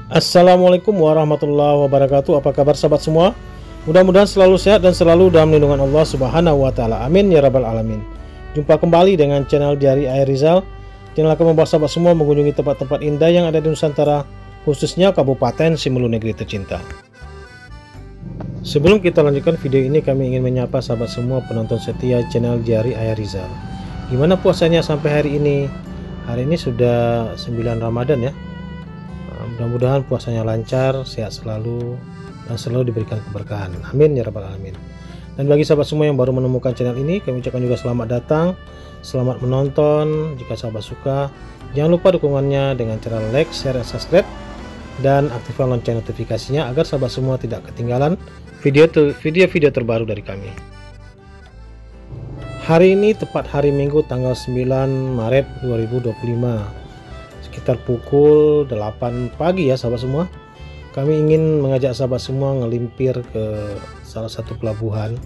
Assalamualaikum warahmatullahi wabarakatuh. Apa kabar sahabat semua? Mudah-mudahan selalu sehat dan selalu dalam lindungan Allah Subhanahu wa taala. Amin ya rabbal alamin. Jumpa kembali dengan channel Diari Ayah Rizal. Channel akan membawa sahabat semua mengunjungi tempat-tempat indah yang ada di Nusantara, khususnya Kabupaten Simelu negeri tercinta. Sebelum kita lanjutkan video ini, kami ingin menyapa sahabat semua penonton setia channel Diari Ayah Rizal. Gimana puasanya sampai hari ini? Hari ini sudah 9 Ramadan ya. Mudah-mudahan puasanya lancar, sehat selalu, dan selalu diberikan keberkahan. Amin ya rabbal alamin. Dan bagi sahabat semua yang baru menemukan channel ini, kami ucapkan juga selamat datang, selamat menonton. Jika sahabat suka, jangan lupa dukungannya dengan cara like, share, dan subscribe, dan aktifkan lonceng notifikasinya agar sahabat semua tidak ketinggalan video-video terbaru dari kami. Hari ini tepat hari Minggu tanggal 9 Maret 2025. Sekitar pukul 8 pagi ya sahabat semua, kami ingin mengajak sahabat semua ngelimpir ke salah satu pelabuhan.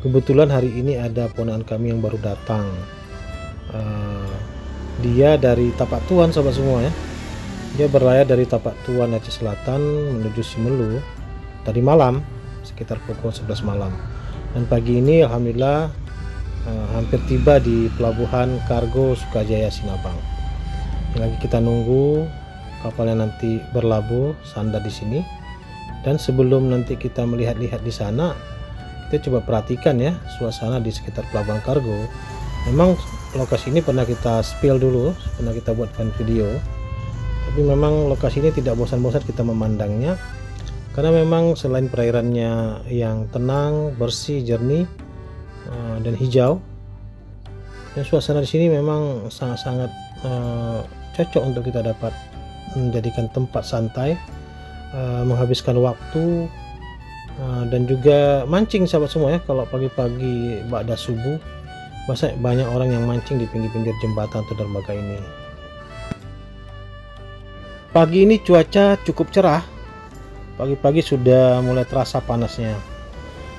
Kebetulan hari ini ada ponakan kami yang baru datang. Dia dari Tapak Tuan sahabat semua ya. Dia berlayar dari Tapak Tuan Aceh Selatan menuju Simelu tadi malam sekitar pukul 11 malam, dan pagi ini alhamdulillah hampir tiba di pelabuhan kargo Sukajaya Sinabang. Lagi kita nunggu kapalnya nanti berlabuh sandar di sini. Dan sebelum nanti kita melihat-lihat di sana, kita coba perhatikan ya suasana di sekitar pelabuhan kargo. Memang lokasi ini pernah kita spill dulu, pernah kita buatkan video, tapi memang lokasi ini tidak bosan-bosan kita memandangnya, karena memang selain perairannya yang tenang, bersih, jernih, dan hijau, dan suasana di sini memang sangat-sangat cocok untuk kita dapat menjadikan tempat santai, menghabiskan waktu, dan juga mancing sahabat semua ya. Kalau pagi-pagi ba'da subuh, banyak orang yang mancing di pinggir-pinggir jembatan atau dermaga ini. Pagi ini cuaca cukup cerah, pagi-pagi sudah mulai terasa panasnya.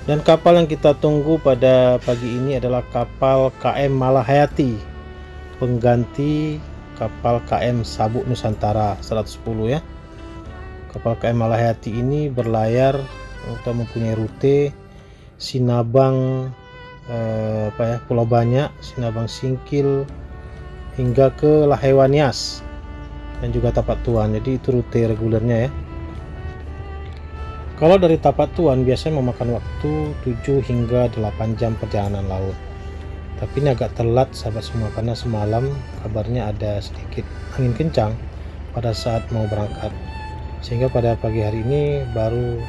Dan kapal yang kita tunggu pada pagi ini adalah kapal KM Malahayati, pengganti kapal KM Sabuk Nusantara 110 ya. Kapal KM Malahayati ini berlayar atau mempunyai rute Sinabang, Pulau Banyak, Sinabang Singkil, hingga ke Lahewa Nias dan juga Tapak Tuan. Jadi itu rute regulernya ya. Kalau dari Tapak Tuan biasanya memakan waktu 7 hingga 8 jam perjalanan laut. Tapi ini agak telat sahabat semua, karena semalam kabarnya ada sedikit angin kencang pada saat mau berangkat, sehingga pada pagi hari ini baru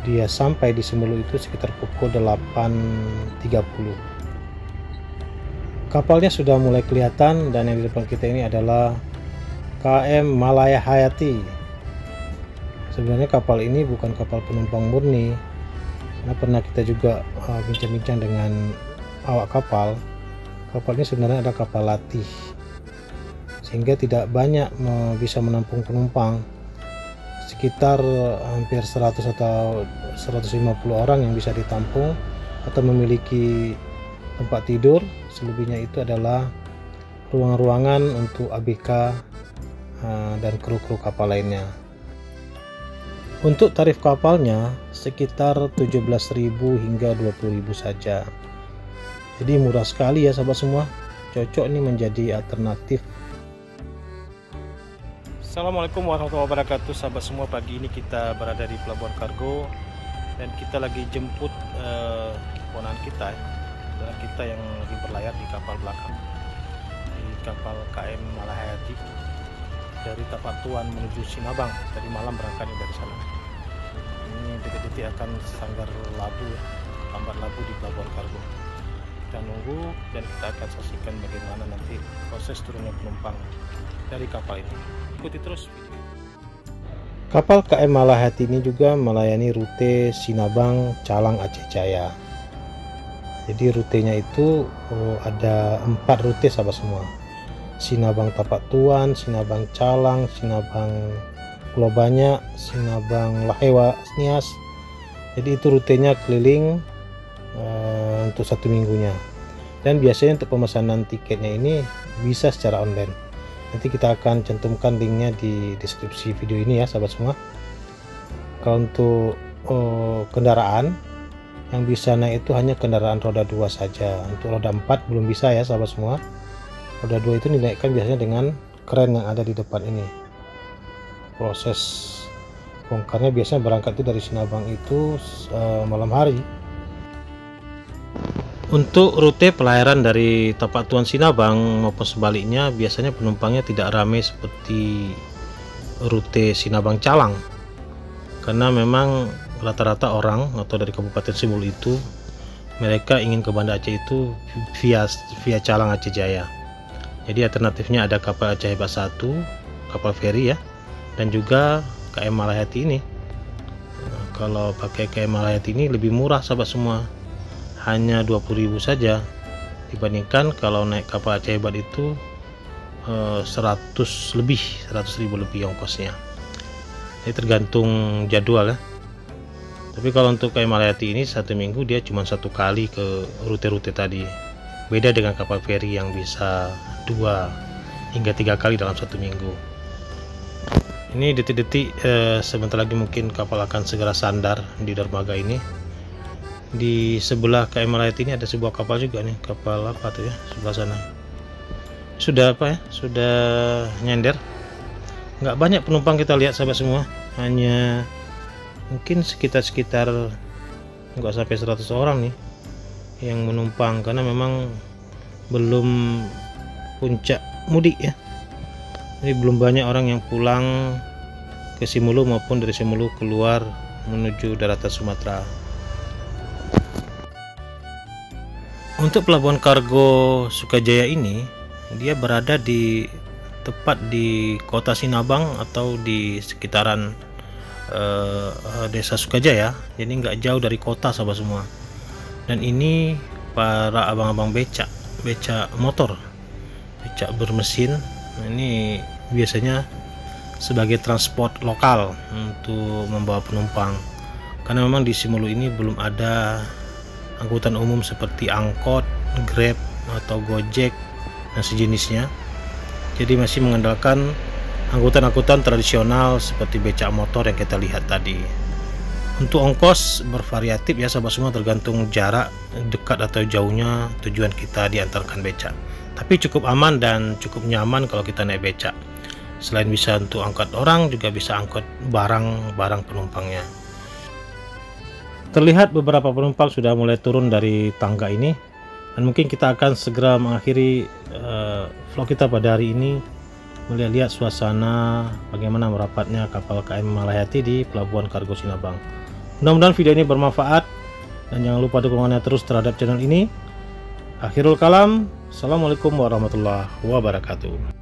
dia sampai di Simelu itu sekitar pukul 8.30. Kapalnya sudah mulai kelihatan, dan yang di depan kita ini adalah KM Malahayati. Sebenarnya kapal ini bukan kapal penumpang murni, karena pernah kita juga bincang-bincang dengan awak kapal. Kapal ini sebenarnya ada kapal latih, sehingga tidak banyak bisa menampung penumpang. Sekitar hampir 100 atau 150 orang yang bisa ditampung atau memiliki tempat tidur. Selebihnya itu adalah ruang-ruangan untuk ABK dan kru-kru kapal lainnya. Untuk tarif kapalnya sekitar 17.000 hingga 20.000 saja. Jadi murah sekali ya sahabat semua, cocok ini menjadi alternatif. Assalamualaikum warahmatullahi wabarakatuh sahabat semua. Pagi ini kita berada di pelabuhan kargo, dan kita lagi jemput ponakan kita yang lagi berlayar di kapal belakang, di kapal KM Malahayati dari Tapak Tuan menuju Sinabang. Tadi malam berangkatnya dari sana. Ini detik-detik akan sanggar labu ya, lambat labu di pelabuhan kargo. Kita nunggu dan kita akan saksikan bagaimana nanti proses turunnya penumpang dari kapal ini. Ikuti terus video. Kapal KM Malahayati ini juga melayani rute Sinabang Calang Aceh Jaya. Jadi rutenya itu ada 4 rute sahabat semua: Sinabang Tapak Tuan, Sinabang Calang, Sinabang Pulau Banyak, Sinabang Lahewa Nias. Jadi itu rutenya keliling untuk 1 minggunya. Dan biasanya untuk pemesanan tiketnya ini bisa secara online. Nanti kita akan cantumkan linknya di deskripsi video ini ya sahabat semua. Kalau untuk kendaraan yang bisa naik itu hanya kendaraan roda 2 saja. Untuk roda 4 belum bisa ya sahabat semua. Roda 2 itu dinaikkan biasanya dengan kren yang ada di depan ini. Proses bongkarnya biasanya berangkat itu dari Sinabang itu malam hari. Untuk rute pelayaran dari Tapak Tuan Sinabang maupun sebaliknya biasanya penumpangnya tidak ramai seperti rute Sinabang Calang, karena memang rata-rata orang atau dari Kabupaten Simulu itu mereka ingin ke Banda Aceh itu via Calang Aceh Jaya. Jadi alternatifnya ada kapal Aceh Hebat 1, kapal feri ya, dan juga KM Malayati ini. Kalau pakai KM Malayati ini lebih murah sahabat semua, hanya 20.000 saja, dibandingkan kalau naik kapal Aceh Hebat itu 100.000 lebih ongkosnya. Ini tergantung jadwal ya. Tapi kalau untuk KM Malayati ini satu minggu dia cuma satu kali ke rute-rute tadi. Beda dengan kapal feri yang bisa 2 hingga 3 kali dalam satu minggu. Ini detik-detik sebentar lagi mungkin kapal akan segera sandar di dermaga ini. Di sebelah KM Malayati ini ada sebuah kapal juga nih, kapal apa tuh ya, sebelah sana. Sudah apa ya? Sudah nyender. Nggak banyak penumpang kita lihat sahabat semua, hanya mungkin sekitar nggak sampai 100 orang nih yang menumpang, karena memang belum puncak mudik ya. Jadi belum banyak orang yang pulang ke Simulu maupun dari Simulu keluar menuju daratan Sumatera. Untuk pelabuhan kargo Sukajaya ini, dia berada tepat di kota Sinabang atau di sekitaran desa Sukajaya, jadi nggak jauh dari kota sahabat semua. Dan ini para abang-abang becak motor, becak bermesin, ini biasanya sebagai transport lokal untuk membawa penumpang, karena memang di Simulu ini belum ada angkutan umum seperti angkot, Grab atau Gojek dan sejenisnya. Jadi masih mengandalkan angkutan-angkutan tradisional seperti becak motor yang kita lihat tadi. Untuk ongkos bervariatif ya sahabat semua, tergantung jarak dekat atau jauhnya tujuan kita diantarkan becak. Tapi cukup aman dan cukup nyaman kalau kita naik becak. Selain bisa untuk angkat orang, juga bisa angkut barang-barang penumpangnya. Terlihat beberapa penumpang sudah mulai turun dari tangga ini, dan mungkin kita akan segera mengakhiri vlog kita pada hari ini, melihat suasana bagaimana merapatnya kapal KM Malayati di Pelabuhan Kargo Sinabang. Mudah-mudahan video ini bermanfaat, dan jangan lupa dukungannya terus terhadap channel ini. Akhirul kalam, assalamualaikum warahmatullahi wabarakatuh.